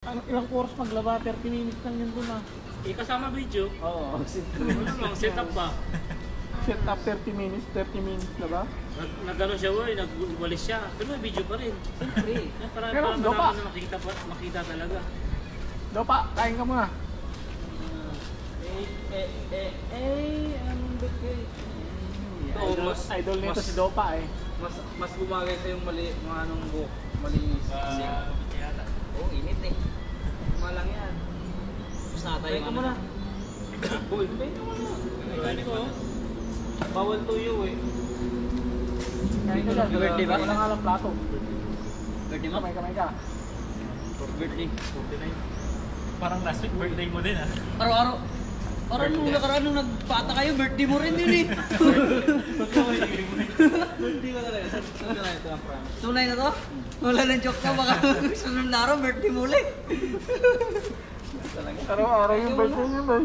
Ano, ilang oras maglaba? 30 minutes lang yun dun ah. Kasama video. Oo. Ano lang, setup ba? Set up 30 minutes na ba? Nag-ano siya, woy, nag-walis siya. Pero may video pa rin. Siyempre. Para Pero, Dopa. na makita talaga. Dopa, kain ka muna. Anong bigay? Idol nito si Dopa eh. Mas bumagay sa yung mali, mga anong buhok, malinis. Oo, init eh. Malang yan. Gusto na tayo ka muna. Boy, kain ka muna. Kain ko. Bawal tuyo eh. Kain ka lang. Birthday ba? Wala nga lang plato. Birthday mo? Kamay ka. Birthday. 49. Parang last week birthday mo din ah. Araw-araw. Parang nung nakaraan nung nagpata kayo, birthday mo rin yun eh. Birthday ko talaga. Tunay ito ang promise. Tunay na to? Wala ng joke na, baka sunod na araw, birthday mo ulit. Araw-araw yung birthday niya ba?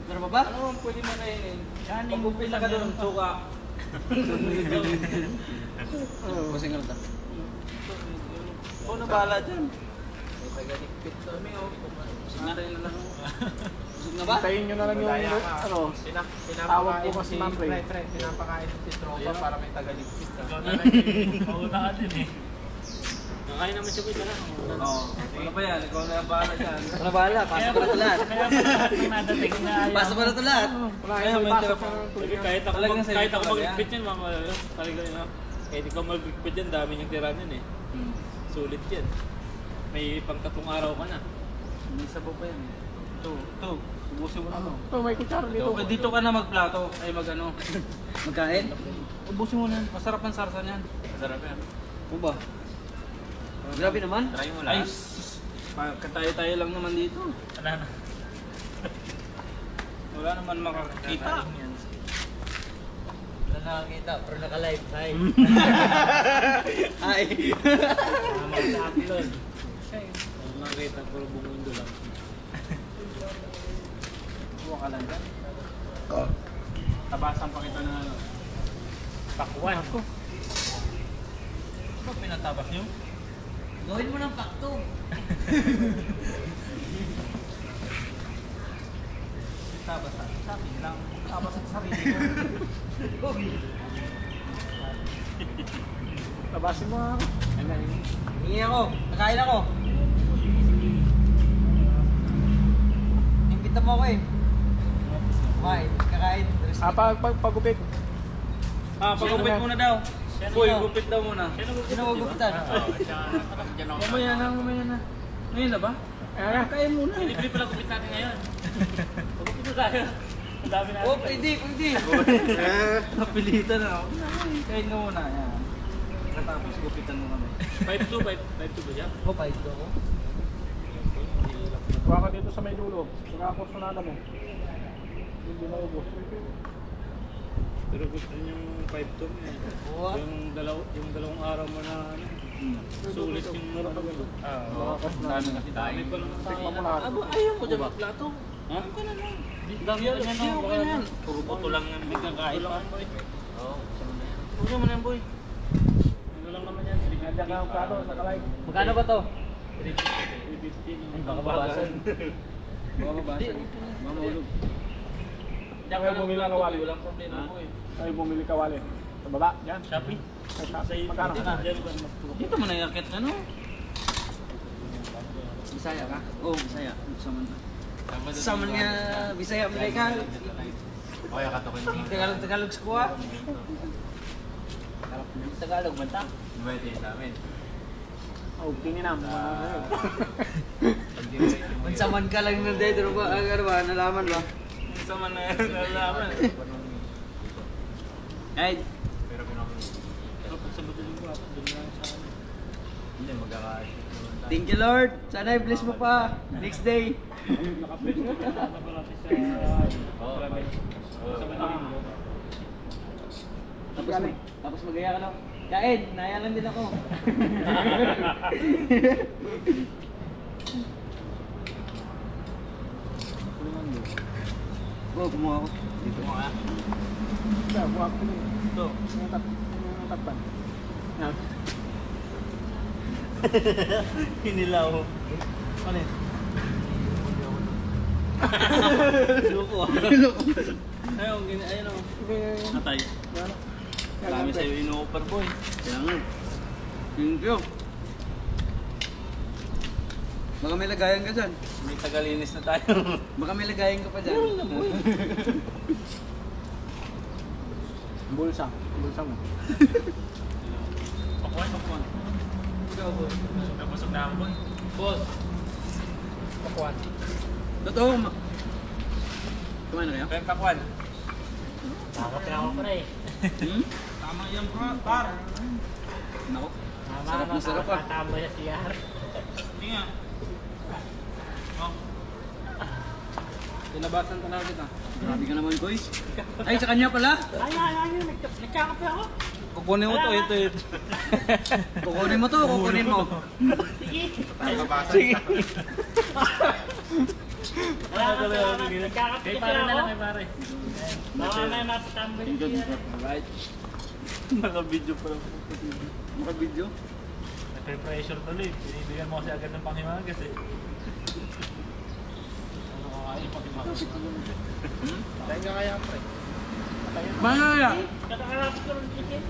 Meron pa ba? Ano ang pwede mo kainin? Pag-umpisa ka doon, suka. Busing ka lang ta. Oo, nabahala dyan. Pag-alikpit kami o. Busing na rin na lang. Busing na ba? Hintayin nyo na lang yung ano. Tawag po kasi Ma'am Ray. Pinapakain si Tropa para may tagaligpit ka. Mauna ka din eh. Nakain naman siya ko lang. Oo. Ano pa yan? Ikaw na ang bahala dyan. Ano na bahala? Pasok ko na ito lahat. Kaya pala nadating na ayaw. Pasok ko na ito lahat. Wala kayong pasok ng tuloy. Kahit ako Talagang sa kahit ako talaga mag-ligpit yan, mga talaga yun. Kahit ikaw mag-ligpit yan, dami niyang tira nun eh. Sulit yan. May pang 3 araw ka na. May sabaw pa yan. Ito. Ubusin mo na ito. Oh, may kutsara dito. Dito ka na magplato. Ay mag-ano. Magkain? Ubusin mo na yan. Masarap ang sarsa niyan. Masarap yan. O ba? Grabe naman. Try mo Ay, lang. katayo-tayo lang naman dito. Ano na? Wala naman makakita. Wala nakakita, pero naka-live. Hi. Ay. Mag-upload. Ang makita puro bumundo lang. Buwa ka lang dyan. Tabasan pa kita na ano. Pakwan. Ako. Ano pinatabas niyo? Gawin mo ng pakto. Tabasan. Sa akin lang. Tabasan sa sarili ko. Tabasin mo ako. Hingi ako. Nakain ako. Imbita mo ako eh. Kumain. Kakain. Pagupit. Pag-upit muna daw. Boy, gupit daw muna. Sino gupitan? Mamaya na. Ngayon na ba? Kaya muna. Libre pala gupit natin ngayon. Pagupit na tayo. Ang dami natin. Oh, pwede. Napilitan na ako. Kain ka muna. Yan. Katapos gupitan mo kami. 5-2 ba siya? Oh, pahit ako. Kuha ka dito sa may dulo. Saka porsyonada mo. Hindi maubos. Pero gusto niyo yung 5-2 eh. Oo. Yung dalawang araw mo na ano. Sulit yung Meron ka ganun. Dami kasi tayo. dami pa naman Tikman mo lahat. Ayaw mo dyan magplato. Ha? Dami ka na no. Okay na yan. Puro buto lang yan. May kakain pa. Oo. Huwag mo na yan boy. Ano lang naman yan. Nandiyan ka ang plato, naka-live. Magkano ba to? 350. Ay, baka babasan. Baka babasan. Mamulog. Diyan kayo bumili ng kawali. Walang problema po eh. Kayo bumili kawali. Sa baba, yan. Shopee. Magkano ka na? Dito mo naiakit na no? Bisaya ka? Oo, Bisaya. Saman nga Bisaya Amerika. Kaya katukin mo. Tagalog squad. Tagalog man ta? Pwede sa amin. Oh, tingin na. Saman ka lang na dito ba? Agar ba? Nalaman ba? Sama na yan. Nalaman. Ay, Pero pinakita. Kapag sa madaling ko, doon na lang sa akin. Hindi, magkakain. thank you Lord. Sana i-bless mo pa. Next day. Naka-place na natin sa Travel. Sa madaling ko. Tapos magaya ka no? Kain, nayalan din ako. Oh, kumuha ako. Dito mo ka. Buwak ko yun. Ito. Yung takpan. Yan. Hinilaw. Ano yun? Loko ah. Ayun, ayun o. Atay. Dami sa'yo ino-offer boy. Kaya nga. Thank you. Baka may lagayan ka dyan. May tagalinis na tayo. Baka may lagayan ka pa dyan. Bulsa. Bulsa mo. Pakuan. Ikaw boy. Nabusog na ako, boy. Boss. Pakuan. Totoo. Kumain na kayo? Kaya pakuan. Takot na ako pre. Hmm? Tama yan, par. Nako. Tama Sarap na sarap ah. Tambay na siya. Hindi nga. Oh. Tinabasan ka na kita. Grabe ka naman boy. Ay, sa kanya pala. Ay, nagkakape ako. Kukunin mo to, ito. Kukunin mo to, kukunin mo. Sige. Sige. Nagkakape Kay kasi pare na lang, ako. kay pare. Baka may matatambay na siya. Alright. Naka-video pa lang. Maka-video. Nagpe-pressure tuloy. Binibigyan mo kasi agad ng panghimagas eh. Ano kakain panghimagas? Tayo ka kaya, pre. Manaya! Katakalapit ko ng chicken.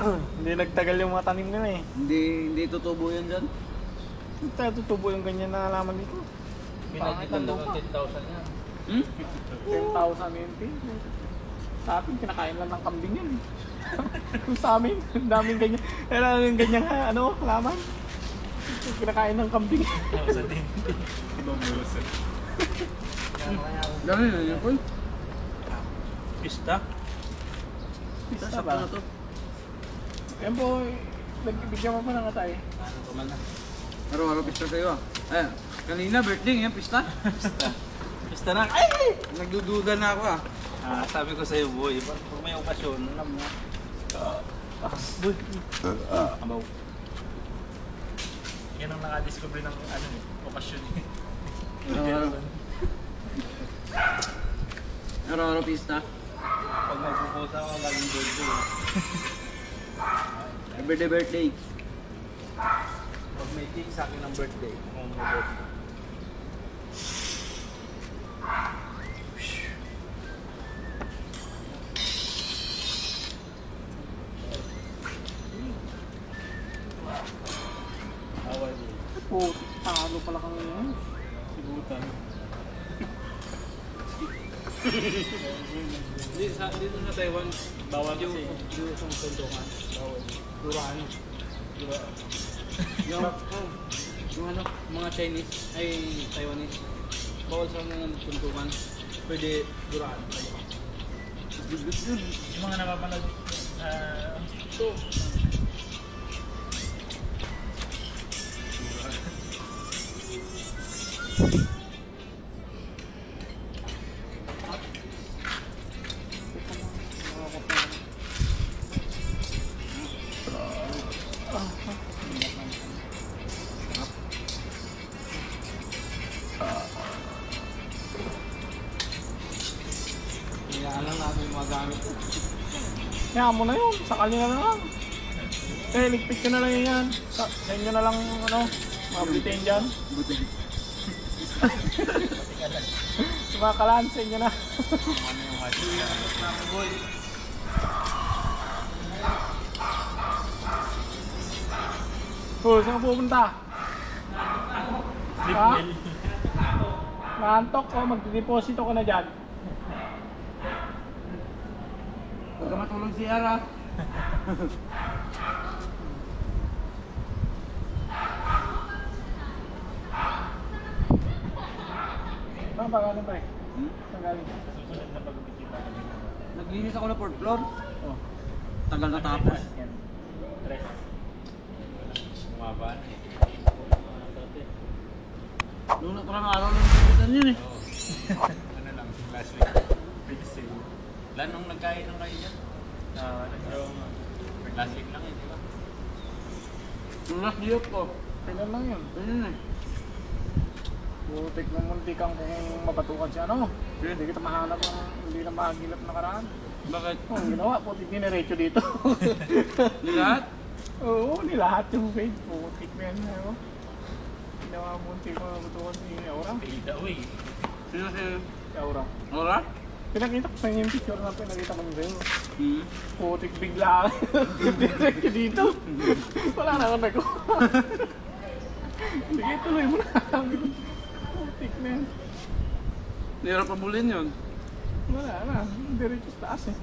Hindi nagtagal yung mga tanim nila eh. Hindi tutubo yan dyan. Hindi tayo tutubo yung ganyan na halaman dito. Pangit ang lupa. 10,000 yan. Hmm? 10,000 NT. Sa atin, kinakain lang ng kambing yan. Kung sa amin, ang daming ganyan. Kailangan yung ganyan ano, halaman. Kinakain ng kambing. Sa din. Ibang bulos eh. Dami na yun po. Pista? Pista Saan ba? na to? Yan po, nagbibigyan mo pa na nga tayo. Ano ko man na. Araw-araw pista sa'yo ah. Ayan, kanina birthday ngayon pista. Pista na. Ay! Nagdududa na ako ah. Sabi ko sa'yo, boy, pag may okasyon, alam mo. Boy. Abaw. Yan ang nakadiscover ng ano eh, okasyon eh. Araw-araw. Araw-araw pista. Pag magpuposa ako, laging birthday. Everyday birthday. Pag may cake sa akin ng birthday, kung may birthday. Away mo. Puti, talo pala kang yan. Sibutan. Dito sa Taiwan, Bawal kasi. yung isang tuntungan. Bawal. Duraan. Yung ano, mga Chinese, ay Taiwanese. Bawal sa mga tuntungan. Pwede duraan. Yung mga napapanood, ito. Kaya lang natin yung mga gamit. Kaya mo na yun, sa kanila na lang. Eh, ligpit ko na lang yan. Sa inyo na lang, ano, mga bitin dyan. Buti. Mga kalan, sa inyo na. Ano yung hati? Boy. Oh, saan ka pupunta? Ha? Naantok ko, magdeposito ka na dyan. Huwag ka matulog si Ara. Saan ba galing pa eh? Saan galing? Susunod na pag-ubikita kami. Naglinis ako ng 4th floor. Oh. Tagal na tapos. Yan. Tres. Bumaba na eh. Nung nakarang araw lang nakikitan yun eh. Ano lang, last week. Big sale. Lan nung nagkain ng kayo dyan. Last week lang eh, di ba? Nung last year ko. Kailan lang yun? Ganyan eh. Putik ng muntikan kung mabatukan siya, ano? Hindi kita mahanap ang hindi na mahagilap na karaan. Bakit? Oh, ang ginawa, putik ninerecho dito. Lahat? Oo, nilahat yung page. Putik na yan, ano? Ginawa muntik ko mabatukan si Aura. Pida, uy. Sino si Si Aura. Aura? Pinakita ko sa inyo yung picture na pinakita ko sa'yo. Hmm. Putik bigla. Diretso dito. Wala na ako nagawa. Sige, tuloy mo na. Putik na yan. Nira pa bulin yun. Wala na. Diretso sa taas eh.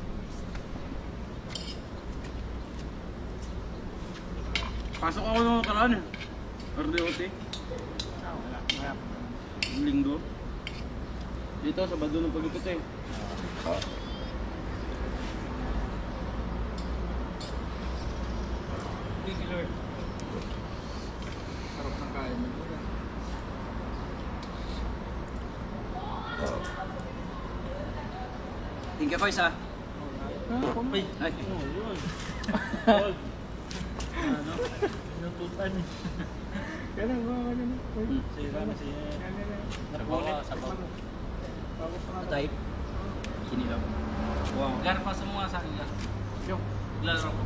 Pasok ako nung nakaraan eh. RDOT. Ah, wala. Wala. Linggo. Dito, Sabado ng pag-ikot eh. Thank you, Lord. Sarap ng kain mo. Thank you, Koys ah. Ay, Ay. ano yun? Gold. Ano? Inututan eh. Ganun, ganun. Uy, Sira na siya. yan, yan, yan. Sabaw ka, sabaw. Bago pa nga. Type. Kinilaw. Wow. Laro pa sa mga sa akin ka. Yung. Laro ko.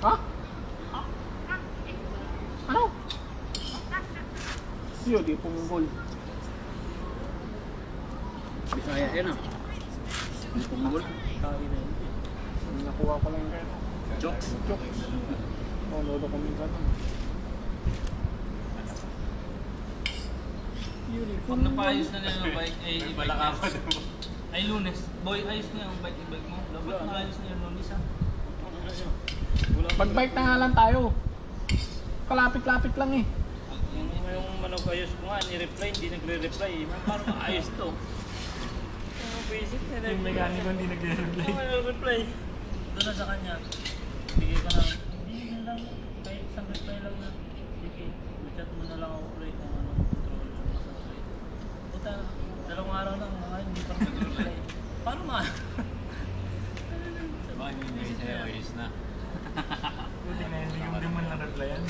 Ha? Ano? Yun, di pumungol. Bisaya yan ah. Hindi pumugol. Kain na yun. Nakuha ko lang yan. Jokes. Jokes. Oh, lodo ko minsan. Pag napaayos na nila yung bike, ay i-bike na. Ay Lunes. Boy, ayos na yung bike, i-bike mo. Dapat naayos na yung Lunes ah. Mag-bike na nga lang tayo. Kalapit-lapit lang eh. Yung manok ayos ko nga, ni-reply, hindi nagre-reply. Paano maayos to? Basic na Yung mekaniko hindi nagre-reply. Oo, nagre-reply. Doon na sa kanya. Bigay ka lang. Hindi lang. Kahit isang reply lang na. Sige, chat mo na lang ako ulit kung ano control yung nasa ulit. Puta, dalawang araw lang mga hindi pa nag-reply. Paano ma? Sabay mo yung sa'yo, ayos na. Buti na hindi yung naman na-replyan.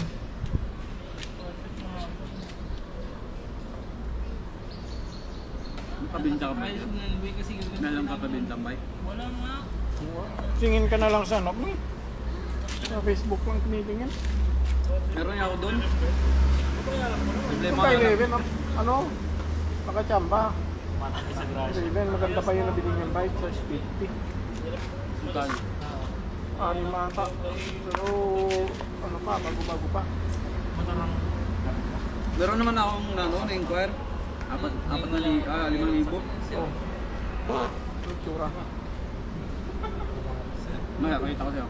Kabinta ka ba? Ayos na yung way kasi gagawin. Meron ka kabintang bike? Wala nga. Singin ka na lang sa ano mo. Sa Facebook lang tinitingin. Meron niya ako doon. Problema Kung kay ka lang. Leven, ano? Nakachamba. Matang sa garage. Leven, maganda pa yung nabili niyang bike sa 50. Magkano? Ani mata. Pero ano pa, bago-bago pa. Meron naman akong na-inquire. 5,000. Oh. Itsura. Maya, pakita ko sa'yo.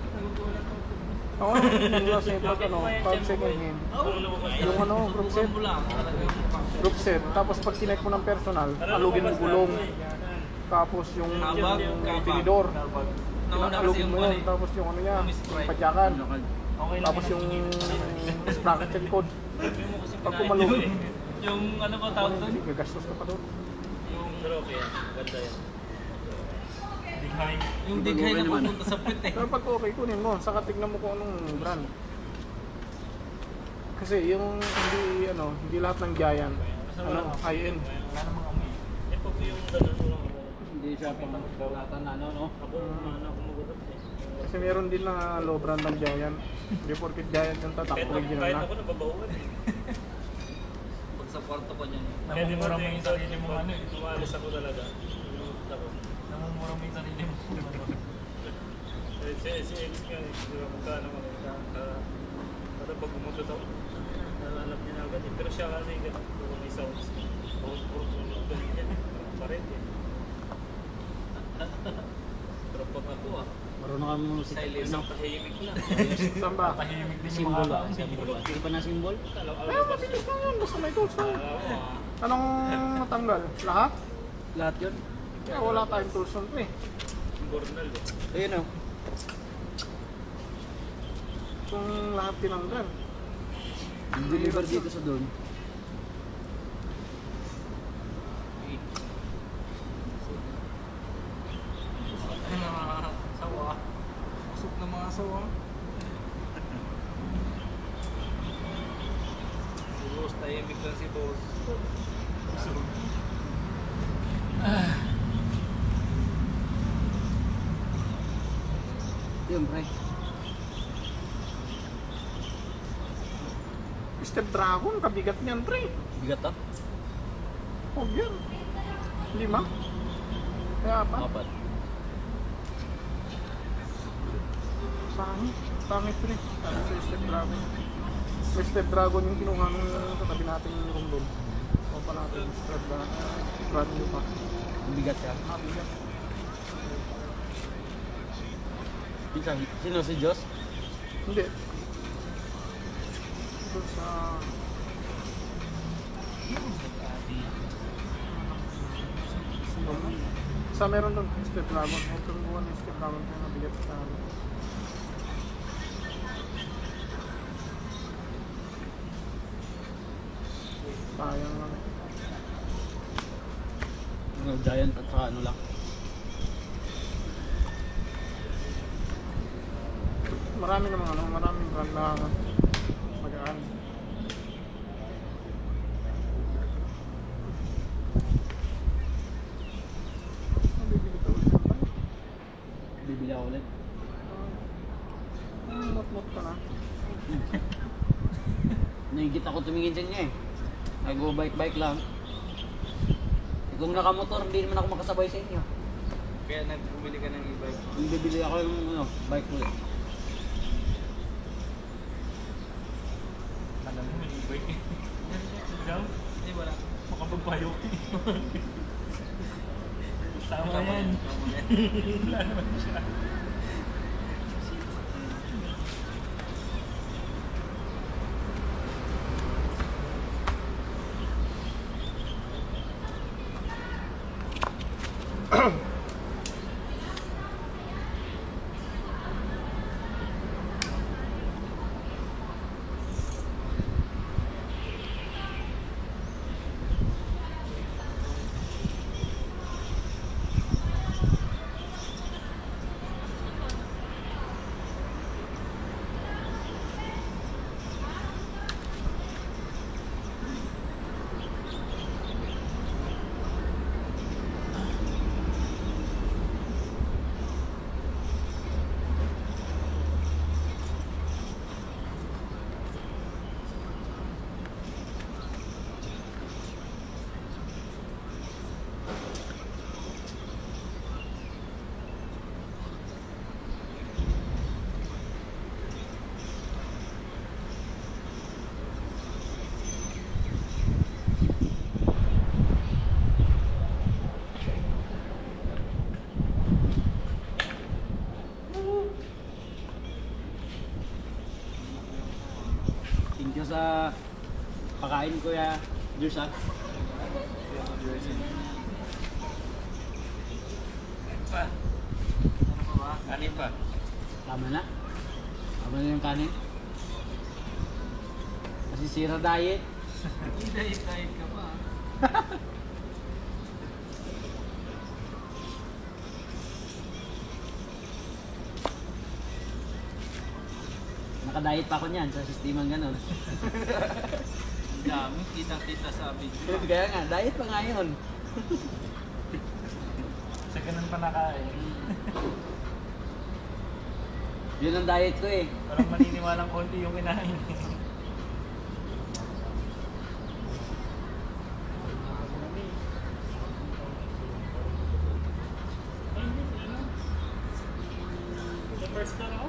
Ako naman yung sa pag ano, pag second hand. Yung ano, group set. Tapos pag sinek mo ng personal, alugin mo gulong. Tapos yung tinidor. Alugin mo yun. Tapos yung ano niya, yung padyakan. Tapos yung sprocket sa likod. Pag kumalugin, Yung ano ba tawag doon? gagastos ka pa doon. Yung okay yan. Maganda yan. Yung Yung dighay na naman. pupunta sa pit eh. Pero pag okay, kunin mo. Saka tignan mo kung anong brand. Kasi yung hindi lahat ng Giant, high-end. Wala namang amoy. Eh pag yung ganun lang. Hindi siya pang-dawlatan na ano, no? Ako kumugutot eh. Kasi meron din na low brand ng Giant. Hindi porkit Giant yung tatak, original Kahit na. ako nababawan eh. Pag sa kwarto pa niyan. Namumura mo yung sarili mo ano eh. Tumalis ako talaga. Namumura mo yung sarili mo. Si Ex nga eh. Di ba magkano ako. Kada pag umutot ako. Alam niya na agad eh. Pero siya kasi kung may sounds. Puro ganyan. Pared eh. Pero pag ako ah. Marunong kami musik. Isang tahimik lang. Saan ba? Tahimik din Simbol ah. Hindi ba na simbol? Ah, mabilis lang yun. Basta may tools lang. Anong matanggal? Lahat? Lahat yun. Wala tayong tools nun eh. Bornal eh. Ayun oh. Kung lahat tinanggal. Deliver dito sa doon. Sawa. Usok na mga asawa. Si boss, tahimik lang si boss. Yun, pre. Step Dragon, kabigat niyan, pre. Bigat to? Huwag yan. 5. Kaya pa. 4. Pangit, pre. Sabi sa Step Dragon. May Step Dragon yung kinuha nung katabi natin yung room doon. O pa natin, Step Dragon yung pa. Bigat siya. Bigat. Sino si Diyos? Hindi. Ito sa... Sa meron doon, Step Dragon. Ito yung buwan ng Step Dragon kaya nabigat sa amin. Sayang lang. Giant at saka ano lang. Marami namang maraming brand na magaan. Bibili ka ulit ng bike? Bibili ako ulit. Mot-mot ka na. Naigit ako tumingin sa inyo eh. Nag-bike lang. Kung nakamotor, hindi naman ako makasabay sa inyo. Kaya nagbumili ka ng e-bike. Kung bibili ako ng bike ulit. Alam mo, may e-bike eh. Ikaw? Hindi, wala. Makapagpayo. Tama yan. Wala naman siya. Thank you sa pakain ko ya, Jersan. Pa. Ano pa ba? Kanin pa. Tama na. Tama na yung kanin. Kasi sira diet. Diet ka pa. Naka-diet pa ako niyan sa sistemang ganun. Ang dami, kita-kita sa video. Kaya nga, diet pa nga yun. Sa ganun pa nakain. Yun ang diet ko eh. Parang maniniwalang konti yung kinain. First na ako?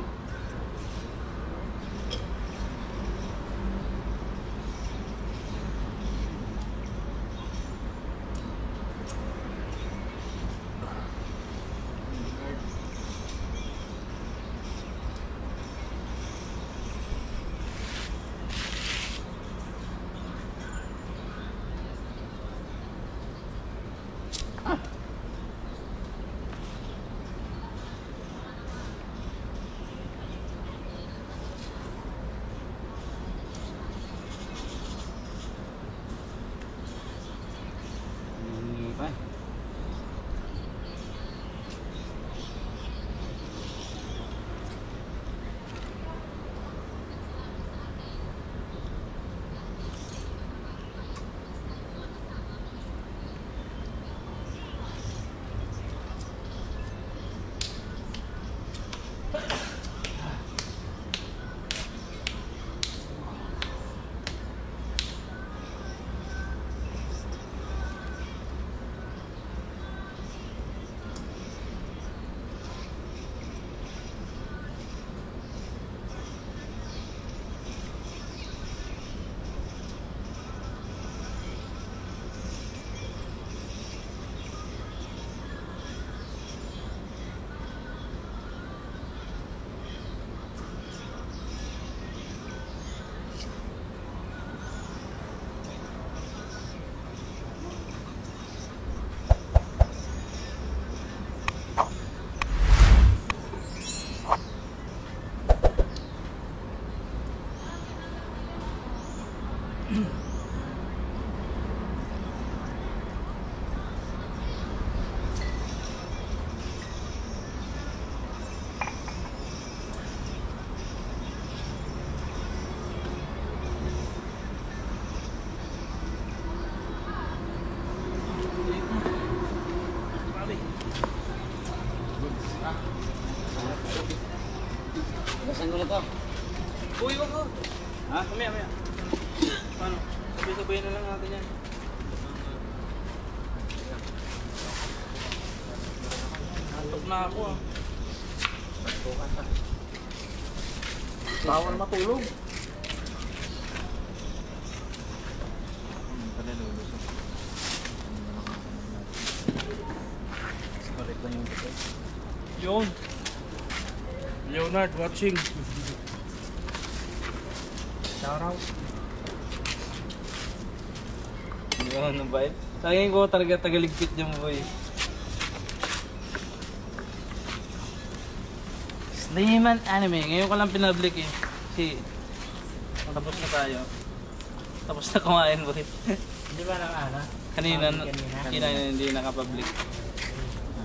Gasan ko na to. Uy, wag ko. Ha? Mamaya. Paano? Sabay-sabayin na lang natin yan. Antok na ako ah. Bawal matulog. Yun. Leonard watching. Shout out. Yun, ang bait. Tangin ko talaga tagaligpit niya mo boy. Slayman Anime. Ngayon ko lang pinablik eh. Kasi tapos na tayo. Tapos na kumain boy. Di ba lang ana? Kanina hindi nakapublic.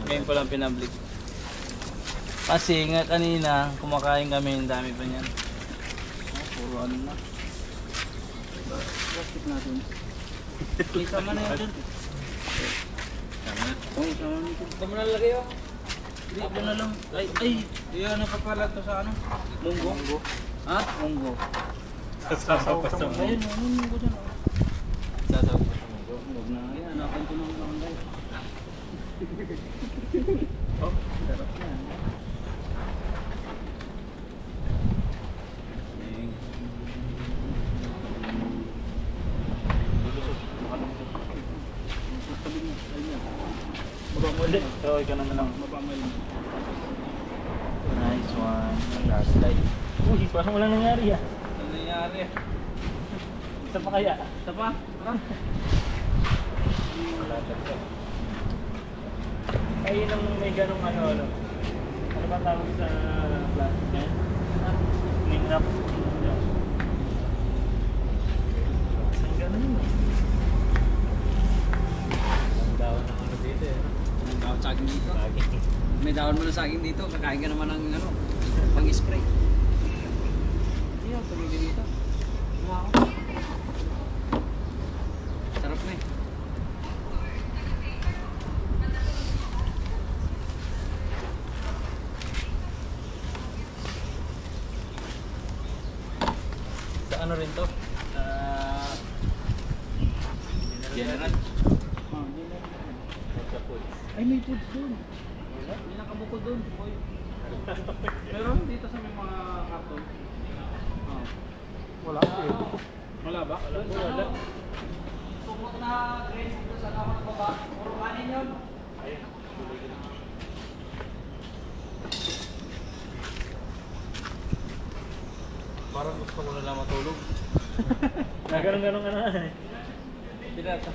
Ngayon ko lang pinablik. Kasi nga kanina kumakain kami, ang dami pa niyan. Puro ano na. Plastic natin. Kita mo na yun dun. Tama. Oo, tama nito. Tama na lagay oh. Dito na lang. Ay, ano pa pala to sa ano? Munggo? Ha? Munggo. Sasaw pa sa Ayun, munggo dyan oh. Sasaw pa sa munggo. Huwag na. Ayan, anakan ko ng langay. Oh, sarap na. Ulit. So, ikaw na lang. Nice one. Last light. Uy, parang walang nangyari ah. Ano nangyari? Isa pa kaya? Isa pa? Ay, yun ang may ganong ano. Ano ba tawag sa plastic yan? Clean up. Isang ganon yun. Ang daon ng ano dito eh. May daon saging dito. May daon mo na saging dito. Kakain ka naman ng ano, pang-spray. Iyo, tumigil dito. Wow. Sarap na eh. Sa ano rin to? Sa General. Ay, may foods doon. May nakabukod doon. Boy. Meron dito sa may mga karton. Oh. Wala eh. Wala ba? Wala. Sumot na grade dito sa kamar baba. Puro kanin yun. Parang gusto ko na lang matulog. Naganon-ganon ka na eh. Pinata.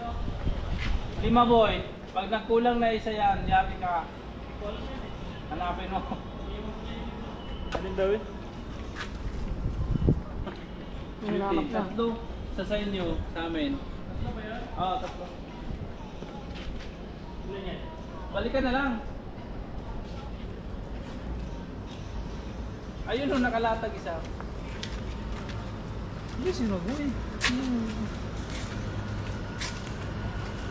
5 boy. Pag nagkulang na isa yan, yapi ka. Hanapin mo. Anong daw yun? Hinahanap na. Tatlo. Sa inyo, sa amin. Oo, tatlo. Balikan na lang. Ayun o, nakalatag isa. Hindi, sino boy?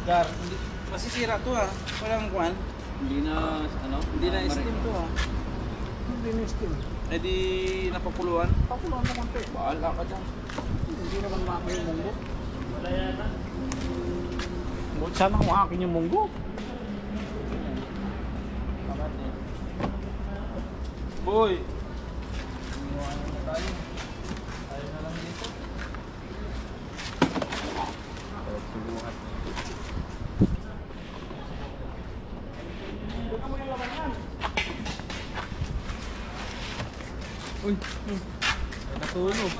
Gar, hindi. Masisira to ah. Walang kwan. Hindi na, ano? Hindi na steam to ah. Hindi na steam. Eh di napapuluan. Pakulaan mo konti. Baala ka dyan. Hindi naman maakin yung munggo. Wala yata. Sana kung akin yung munggo. Boy! Iwan na tayo. Tayo na lang dito. Subuhat. Uy! Natulog.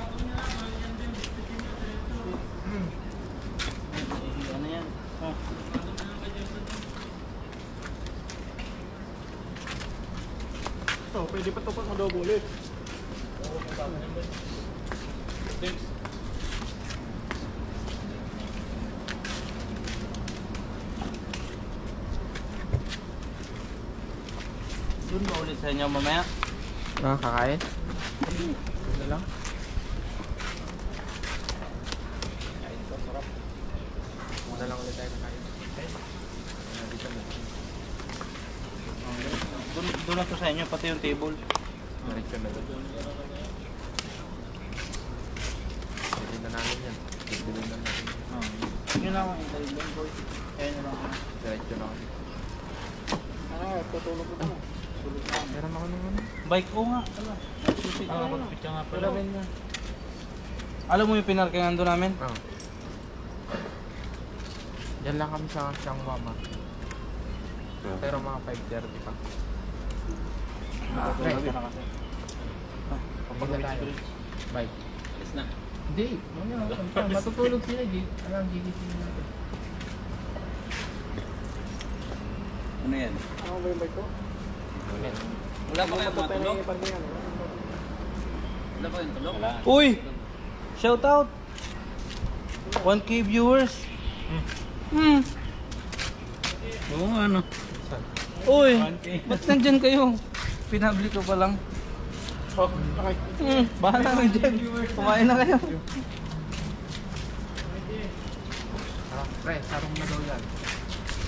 Ano yan? Ah. Ito, pwede pa ito pag madobo ulit. Thanks. Doon ba ulit sa inyo mamaya? Ah, kakain? Ano lang? Kain ito, sarap. Muna lang ulit tayo kakain. Dito mo. Doon na to sa inyo, pati yung table. Diretso na doon. Pwede na namin yan. Pwede na natin. Yun lang ang interview, boy. Ayun na lang. Diretso na kami. Tutulog ko na. Meron ako naman. Bike ko nga. Ala. Magpicture nga pala. Alam mo yung pinarkingan doon namin? Oo. Diyan lang kami sa Shangwa ma. Pero mga 5:30 pa. Okay. Kapag na tayo. Bye. Alis na. Hindi. Matutulog sila. Alam, gigising natin. Ano yan? Ano ba yung bike ko? Wala pa kayong mga tulog? Parkingan. Wala pa kayong tulog? Uy! Shout out! 1K viewers! Oo nga ano. Uy! Ba't nandyan kayo? Pinabli ko pa lang. Oh, okay. Bahala na dyan. Kumain na kayo. Pre, sarong na daw yan.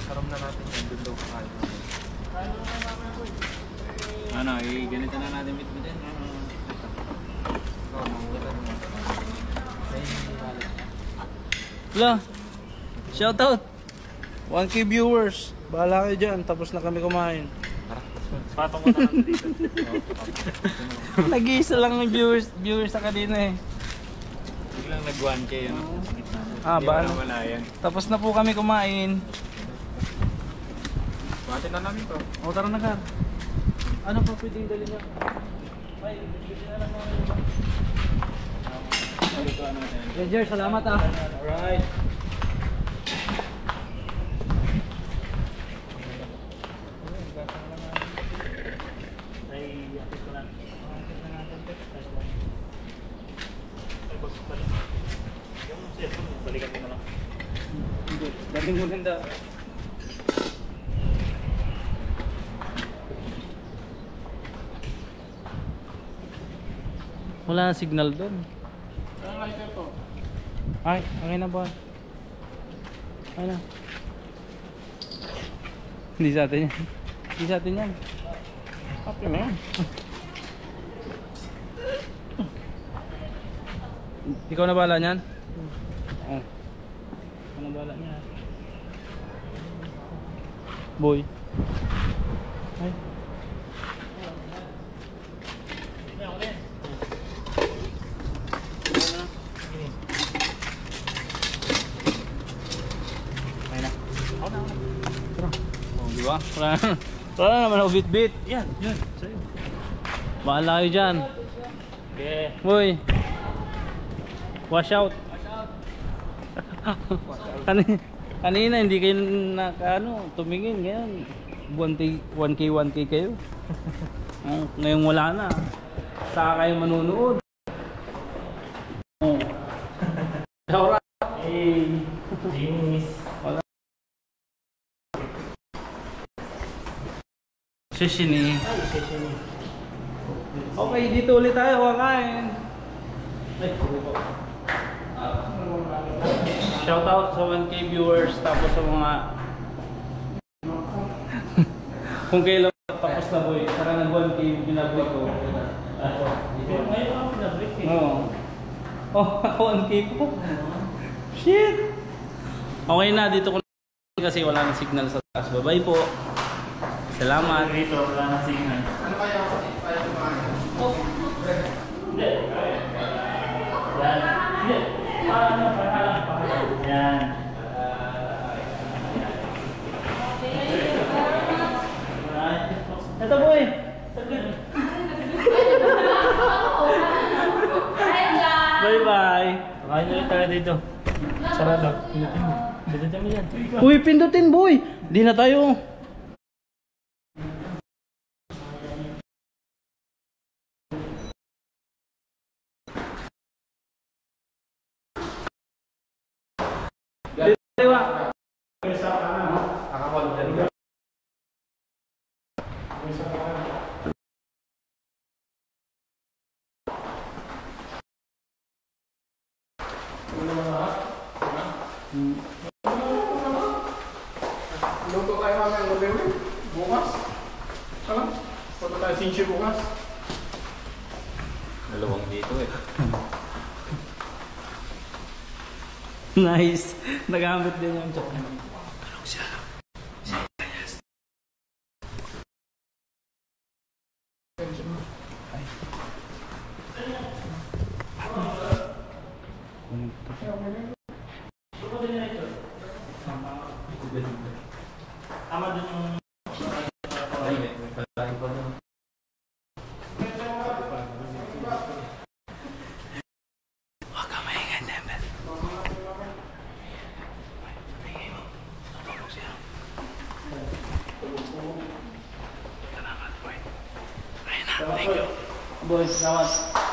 Sarong na natin yan. Doon daw kakain natin. Ano, ganito na natin bitbitin. Oo, mahulan mo. Wala. Shout out! 1K viewers. Bahala kayo dyan. Tapos na kami kumain. Patong ko na lang dito. Nag-iisa lang yung viewers sa kanina eh. Biglang nag-1K yun. Ah, bahala. Wala yan. Tapos na po kami kumain. Bati na namin to. O tara na ka. Ano pa pwedeng dali niya? Ay, bigyan na lang mga Ranger, salamat ah. Alright. Ay, yapit ko lang. Ay, balik. Yung cellphone, balikan mo na lang. Hindi, dating maganda. Wala na signal doon. Ay, okay na ba? Ay na. Hindi sa atin yan. Hindi sa atin yan. Happy na yan. Ikaw na bahala niyan? Oo. Ikaw na bahala niyan. Boy. Ay. Ay na. Oh, di ba? Wala naman ako bit-bit. Yan, yun. Sa'yo. Bahala kayo dyan. Okay. Boy. Wash out. Kanina hindi kayo tumingin ngayon. 1K kayo. Ngayon wala na. Saka kayo manunood. Oh. Hey, Genius. Seshini. Okay, dito ulit tayo kakain. Shout out sa 1K viewers tapos sa mga kung kailan tapos na boy, saka nag 1K yung binablik ko. Ngayon ako pinabrik eh. Oo. Oh, 1K po. Shit. Okay na, dito ko na kasi wala na signal sa taas. Bye-bye po. Salamat. Dito, wala na signal. Ano kaya ako? Kaya kumain? Hindi. Yan. Hindi. Paano? Yan. Ito boy. Bye-bye. Kain ulit tayo dito. Sarado. Pindutin mo. Pindutin mo yan. Uy, pindutin boy. Di na tayo. Luto tayo mamaya ng gabi. Bukas. Ano? pa tayo sinche bukas. Dalawang dito eh. Nice. Nagamit din yung joke. Tama din yung... Ay, may palain pa doon. Huwag ka maingay, Dembel. Salamat, boy. Ayun na, thank you. Boys, salamat.